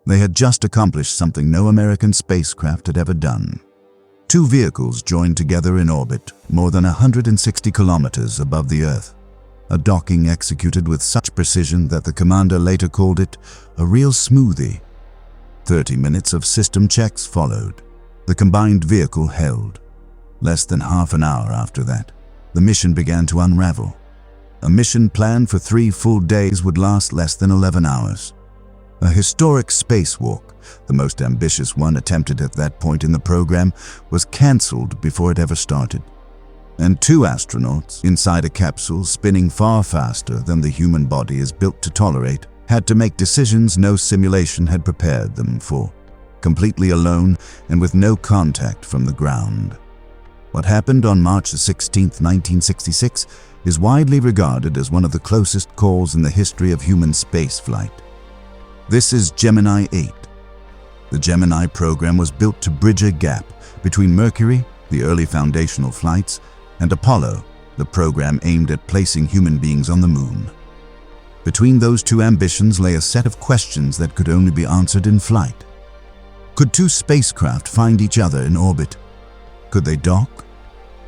They had just accomplished something no American spacecraft had ever done. Two vehicles joined together in orbit, more than 160 kilometers above the Earth. A docking executed with such precision that the commander later called it a real smoothie. 30 minutes of system checks followed. The combined vehicle held. Less than half an hour after that, the mission began to unravel. A mission planned for 3 full days would last less than 11 hours. A historic spacewalk, the most ambitious one attempted at that point in the program, was cancelled before it ever started. And 2 astronauts, inside a capsule spinning far faster than the human body is built to tolerate, had to make decisions no simulation had prepared them for, completely alone and with no contact from the ground. What happened on March 16, 1966, is widely regarded as one of the closest calls in the history of human spaceflight. This is Gemini 8. The Gemini program was built to bridge a gap between Mercury, the early foundational flights, and Apollo, the program aimed at placing human beings on the moon. Between those 2 ambitions lay a set of questions that could only be answered in flight. Could 2 spacecraft find each other in orbit? Could they dock?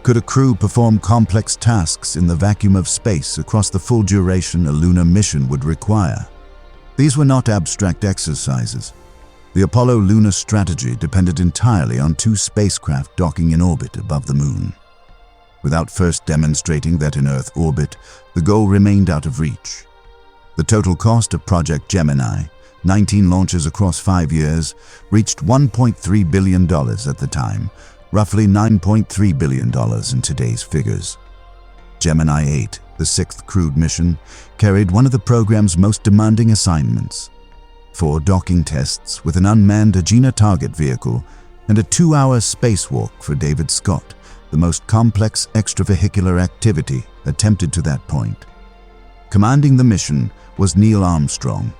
Could a crew perform complex tasks in the vacuum of space across the full duration a lunar mission would require? These were not abstract exercises. The Apollo lunar strategy depended entirely on 2 spacecraft docking in orbit above the moon. Without first demonstrating that in Earth orbit, the goal remained out of reach. The total cost of Project Gemini, 19 launches across 5 years, reached $1.3 billion at the time, roughly $9.3 billion in today's figures. Gemini 8, the 6th crewed mission, carried one of the program's most demanding assignments: 4 docking tests with an unmanned Agena target vehicle and a 2-hour spacewalk for David Scott, the most complex extravehicular activity attempted to that point. Commanding the mission was Neil Armstrong,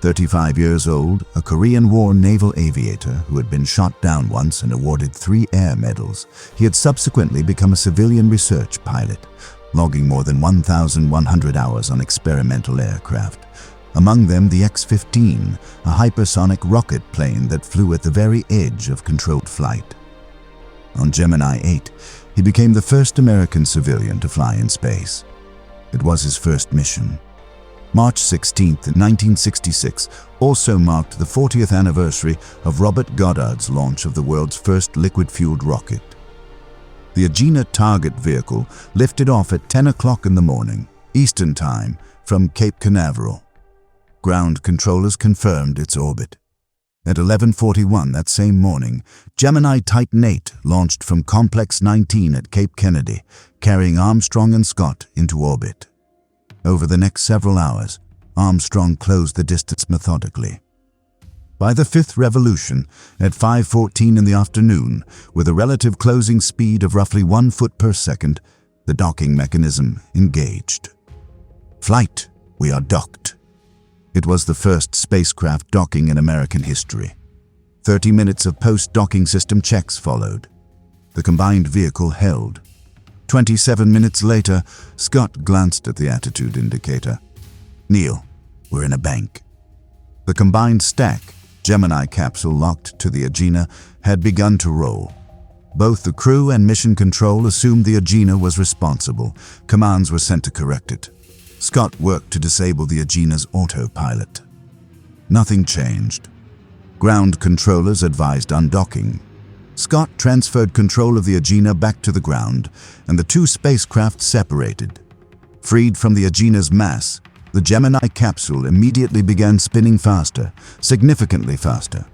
35 years old, a Korean War naval aviator who had been shot down once and awarded 3 air medals. He had subsequently become a civilian research pilot, logging more than 1,100 hours on experimental aircraft. Among them the X-15, a hypersonic rocket plane that flew at the very edge of controlled flight. On Gemini 8, he became the first American civilian to fly in space. It was his first mission. March 16, 1966 also marked the 40th anniversary of Robert Goddard's launch of the world's first liquid-fueled rocket. The Agena target vehicle lifted off at 10 o'clock in the morning, Eastern Time, from Cape Canaveral. Ground controllers confirmed its orbit. At 11:41 that same morning, Gemini Titan 8 launched from Complex 19 at Cape Kennedy, carrying Armstrong and Scott into orbit. Over the next several hours, Armstrong closed the distance methodically. By the 5th revolution, at 5:14 in the afternoon, with a relative closing speed of roughly 1 foot per second, the docking mechanism engaged. Flight, we are docked. It was the first spacecraft docking in American history. 30 minutes of post-docking system checks followed. The combined vehicle held. 27 minutes later, Scott glanced at the attitude indicator. "Neil, we're in a bank." The combined stack, Gemini capsule locked to the Agena, had begun to roll. Both the crew and mission control assumed the Agena was responsible. Commands were sent to correct it. Scott worked to disable the Agena's autopilot. Nothing changed. Ground controllers advised undocking. Scott transferred control of the Agena back to the ground, and the 2 spacecraft separated. Freed from the Agena's mass, the Gemini capsule immediately began spinning faster, significantly faster.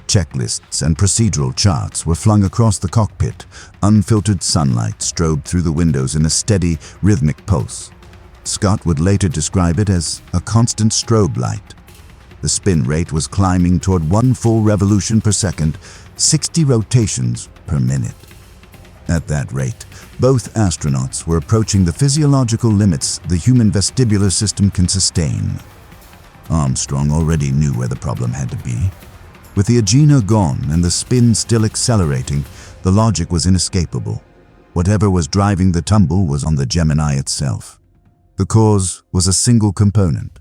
Checklists and procedural charts were flung across the cockpit. Unfiltered sunlight strobed through the windows in a steady, rhythmic pulse. Scott would later describe it as a constant strobe light. The spin rate was climbing toward 1 full revolution per second, 60 rotations per minute. At that rate, both astronauts were approaching the physiological limits the human vestibular system can sustain. Armstrong already knew where the problem had to be. With the Agena gone and the spin still accelerating, the logic was inescapable. Whatever was driving the tumble was on the Gemini itself. The cause was a single component: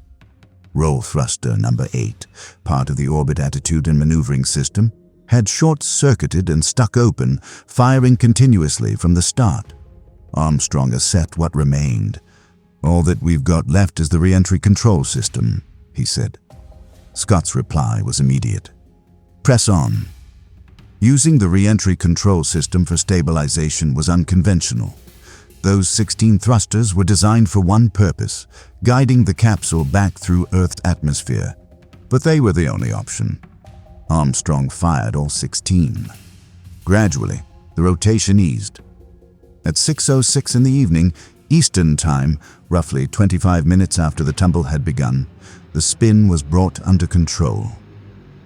Roll thruster number 8, part of the orbit attitude and maneuvering system, had short-circuited and stuck open, firing continuously from the start. Armstrong assessed what remained. "All that we've got left is the reentry control system," he said. Scott's reply was immediate. "Press on." Using the reentry control system for stabilization was unconventional. Those 16 thrusters were designed for one purpose, guiding the capsule back through Earth's atmosphere. But they were the only option. Armstrong fired all 16. Gradually, the rotation eased. At 6:06 in the evening, Eastern Time, roughly 25 minutes after the tumble had begun, the spin was brought under control.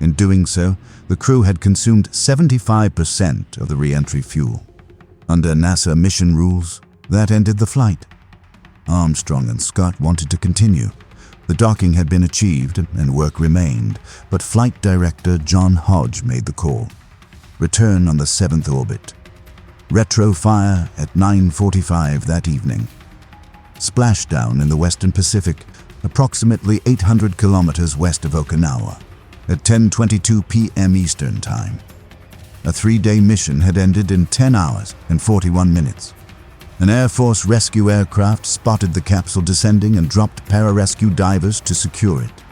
In doing so, the crew had consumed 75% of the re-entry fuel. Under NASA mission rules, that ended the flight. Armstrong and Scott wanted to continue. The docking had been achieved and work remained, but Flight Director John Hodge made the call. Return on the 7th orbit. Retro fire at 9:45 that evening. Splashdown in the Western Pacific, approximately 800 kilometers west of Okinawa, at 10:22 p.m. Eastern Time. A 3-day mission had ended in 10 hours and 41 minutes. An Air Force rescue aircraft spotted the capsule descending and dropped pararescue divers to secure it.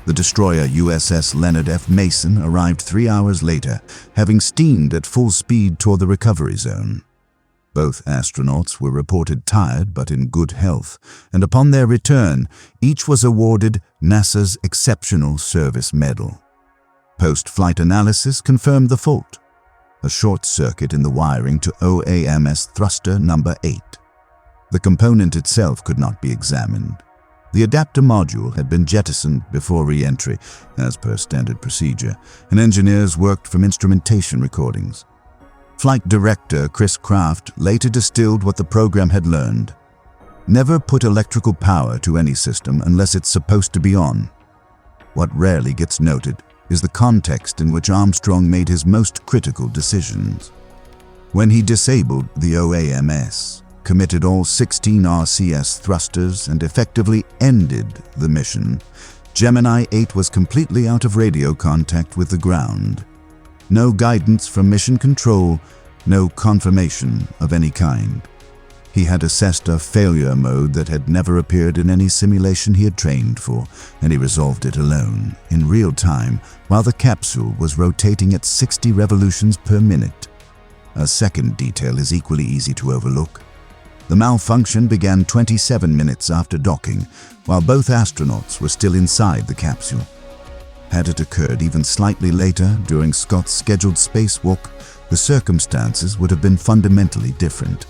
The destroyer USS Leonard F. Mason arrived 3 hours later, having steamed at full speed toward the recovery zone. Both astronauts were reported tired but in good health, and upon their return, each was awarded NASA's Exceptional Service Medal. Post-flight analysis confirmed the fault: a short circuit in the wiring to OAMS thruster number 8. The component itself could not be examined. The adapter module had been jettisoned before re-entry, as per standard procedure, and engineers worked from instrumentation recordings. Flight Director Chris Kraft later distilled what the program had learned. Never put electrical power to any system unless it's supposed to be on. What rarely gets noted is the context in which Armstrong made his most critical decisions. When he disabled the OAMS, committed all 16 RCS thrusters, and effectively ended the mission, Gemini 8 was completely out of radio contact with the ground. No guidance from mission control, no confirmation of any kind. He had assessed a failure mode that had never appeared in any simulation he had trained for, and he resolved it alone, in real time, while the capsule was rotating at 60 revolutions per minute. A second detail is equally easy to overlook. The malfunction began 27 minutes after docking, while both astronauts were still inside the capsule. Had it occurred even slightly later, during Scott's scheduled spacewalk, the circumstances would have been fundamentally different.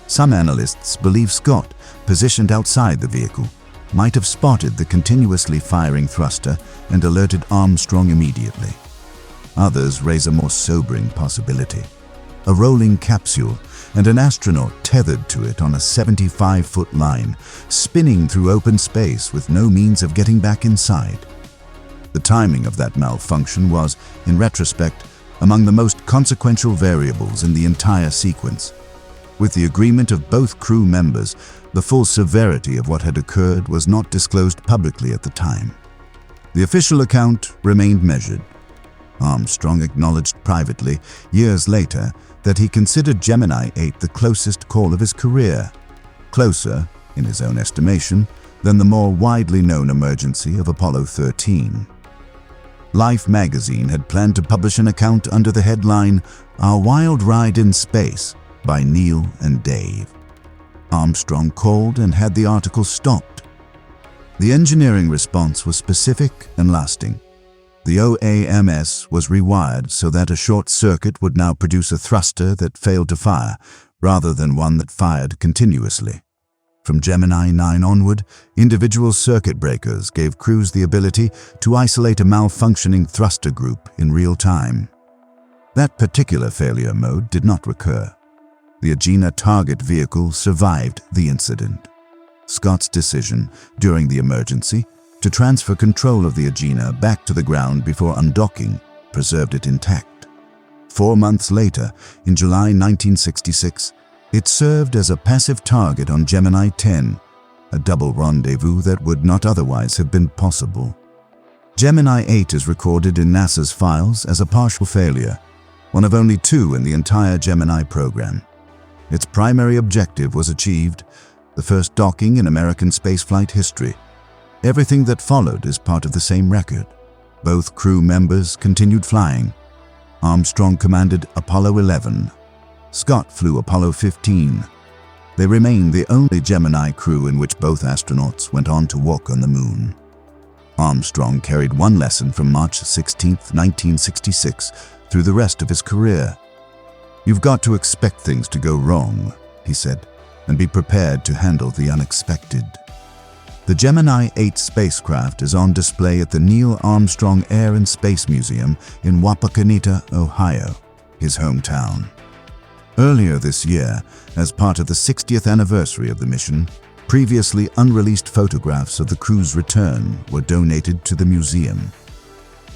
Some analysts believe Scott, positioned outside the vehicle, might have spotted the continuously firing thruster and alerted Armstrong immediately. Others raise a more sobering possibility: a rolling capsule and an astronaut tethered to it on a 75-foot line, spinning through open space with no means of getting back inside. The timing of that malfunction was, in retrospect, among the most consequential variables in the entire sequence. With the agreement of both crew members, the full severity of what had occurred was not disclosed publicly at the time. The official account remained measured. Armstrong acknowledged privately, years later, that he considered Gemini 8 the closest call of his career. Closer, in his own estimation, than the more widely known emergency of Apollo 13. Life magazine had planned to publish an account under the headline, "Our Wild Ride in Space," by Neil and Dave. Armstrong called and had the article stopped. The engineering response was specific and lasting. The OAMS was rewired so that a short circuit would now produce a thruster that failed to fire, rather than one that fired continuously. From Gemini 9 onward, individual circuit breakers gave crews the ability to isolate a malfunctioning thruster group in real time. That particular failure mode did not recur. The Agena target vehicle survived the incident. Scott's decision, during the emergency, to transfer control of the Agena back to the ground before undocking preserved it intact. 4 months later, in July 1966, it served as a passive target on Gemini 10, a double rendezvous that would not otherwise have been possible. Gemini 8 is recorded in NASA's files as a partial failure, one of only 2 in the entire Gemini program. Its primary objective was achieved, the first docking in American spaceflight history. Everything that followed is part of the same record. Both crew members continued flying. Armstrong commanded Apollo 11. Scott flew Apollo 15. They remained the only Gemini crew in which both astronauts went on to walk on the moon. Armstrong carried one lesson from March 16, 1966, through the rest of his career. "You've got to expect things to go wrong," he said, "and be prepared to handle the unexpected." The Gemini 8 spacecraft is on display at the Neil Armstrong Air and Space Museum in Wapakoneta, Ohio, his hometown. Earlier this year, as part of the 60th anniversary of the mission, previously unreleased photographs of the crew's return were donated to the museum.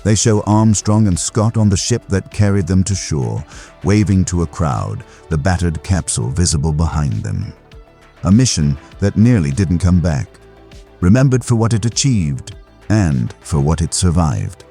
They show Armstrong and Scott on the ship that carried them to shore, waving to a crowd, the battered capsule visible behind them. A mission that nearly didn't come back, remembered for what it achieved and for what it survived.